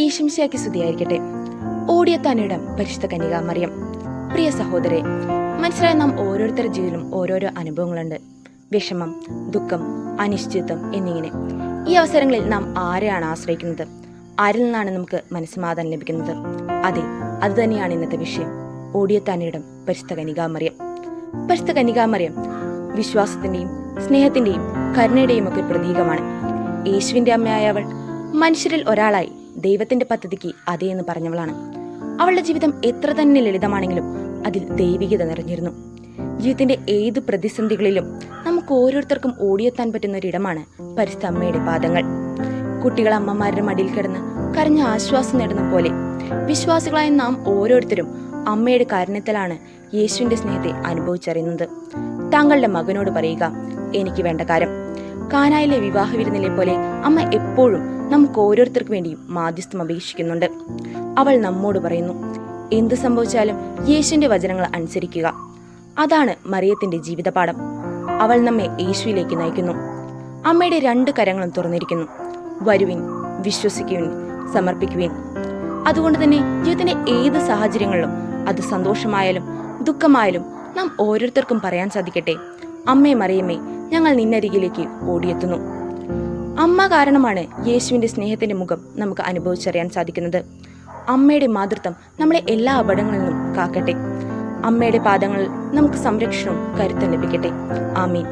ഈശംശയ്ക്ക് സ്തുതിയായിരിക്കട്ടെ. ഓടിയെത്താനിടം പരിശുദ്ധ കന്യകാമറിയം. പ്രിയ സഹോദരെ, മനസ്സിലായ നാം ഓരോരുത്തരുടെ ജീവിതത്തിലും ഓരോരോ അനുഭവങ്ങളുണ്ട്. വിഷമം, ദുഃഖം, അനിശ്ചിതത്വം എന്നിങ്ങനെ. ഈ അവസരങ്ങളിൽ നാം ആരെയാണ് ആശ്രയിക്കുന്നത്? ആരിൽ നിന്നാണ് നമുക്ക് മനസ്സമാധാനം ലഭിക്കുന്നത്? അതെ, അതുതന്നെയാണ് ഇന്നത്തെ വിഷയം. ഓടിയെത്താനിടം പരിശുദ്ധ കന്യകാമറിയം. പരിശുദ്ധ കന്യകാമറിയം വിശ്വാസത്തിന്റെയും സ്നേഹത്തിന്റെയും കരുണയുടെയും ഒക്കെ പ്രതീകമാണ്. യേശുവിന്റെ അമ്മയായ അവൾ മനുഷ്യരിൽ ഒരാളായി ദൈവത്തിന്റെ പദ്ധതിക്ക് അതേ എന്ന് പറഞ്ഞവളാണ്. അവളുടെ ജീവിതം എത്ര തന്നെ ലളിതമാണെങ്കിലും അതിൽ ദൈവികത നിറഞ്ഞിരുന്നു. ജീവിതത്തിന്റെ ഏത് പ്രതിസന്ധികളിലും നമുക്ക് ഓരോരുത്തർക്കും ഓടിയെത്താൻ പറ്റുന്ന ഒരിടമാണ് പരിശുദ്ധ അമ്മയുടെ പാദങ്ങൾ. കുട്ടികൾ അമ്മമാരുടെ മടിയിൽ കിടന്ന് കരഞ്ഞ ആശ്വാസം നേടുന്ന പോലെ വിശ്വാസികളായ നാം ഓരോരുത്തരും അമ്മയുടെ കാരുണ്യത്തിലാണ് യേശുവിന്റെ സ്നേഹത്തെ അനുഭവിച്ചറിയുന്നത്. താങ്കളുടെ മകനോട് പറയുക, എനിക്ക് വേണ്ട കാര്യം. കാനായിലെ വിവാഹ വിരുന്നിലെ പോലെ അമ്മ എപ്പോഴും നമുക്ക് ഓരോരുത്തർക്ക് വേണ്ടിയും മാധ്യസ്ഥം അപേക്ഷിക്കുന്നുണ്ട്. അവൾ നമ്മോട് പറയുന്നു, എന്ത് സംഭവിച്ചാലും യേശുവിന്റെ വചനങ്ങൾ അനുസരിക്കുക. അതാണ് മറിയത്തിന്റെ ജീവിതപാഠം. അവൾ നമ്മെ യേശുവിലേക്ക് നയിക്കുന്നു. അമ്മയുടെ 2 കരങ്ങളും തുറന്നിരിക്കുന്നു. വരുവിൻ, വിശ്വസിക്കുവിൻ, സമർപ്പിക്കുവിൻ. അതുകൊണ്ട് തന്നെ ജീവിതത്തിന്റെ ഏത് സാഹചര്യങ്ങളിലും, അത് സന്തോഷമായാലും ദുഃഖമായാലും, നാം ഓരോരുത്തർക്കും പറയാൻ സാധിക്കട്ടെ, അമ്മേ മറിയമ്മേ, ഞങ്ങൾ നിന്നരികിലേക്ക് ഓടിയെത്തുന്നു. അമ്മ കാരണമാണ് യേശുവിന്റെ സ്നേഹത്തിന്റെ മുഖം നമുക്ക് അനുഭവിച്ചറിയാൻ സാധിക്കുന്നത്. അമ്മയുടെ മാതൃത്വം നമ്മളെ എല്ലാ അപകടങ്ങളിൽ നിന്നും കാക്കട്ടെ. അമ്മയുടെ പാദങ്ങളിൽ നമുക്ക് സംരക്ഷണവും കരുത്തും ലഭിക്കട്ടെ. ആമീൻ.